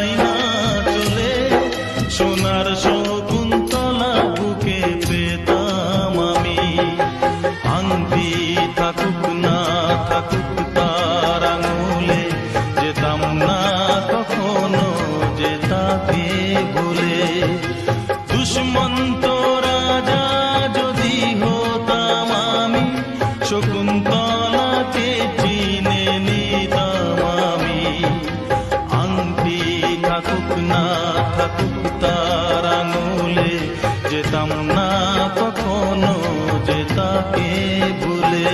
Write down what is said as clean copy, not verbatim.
যায় না চলে, সোনার শকুন্তলা বুকে পেতাম আমি। আংটি থাকুক না থাকুক তার আঙুলে, যেতাম না কখনো যে তাকে ভুলে। দুষ্মন্ত রাজা যদি হতাম আমি, শকুন্তলাকে চিনে নিতাম আমি। আংটি থাকুক না থাকুক তার আঙুলে, যেতাম না কখনো যে তাকে ভুলে।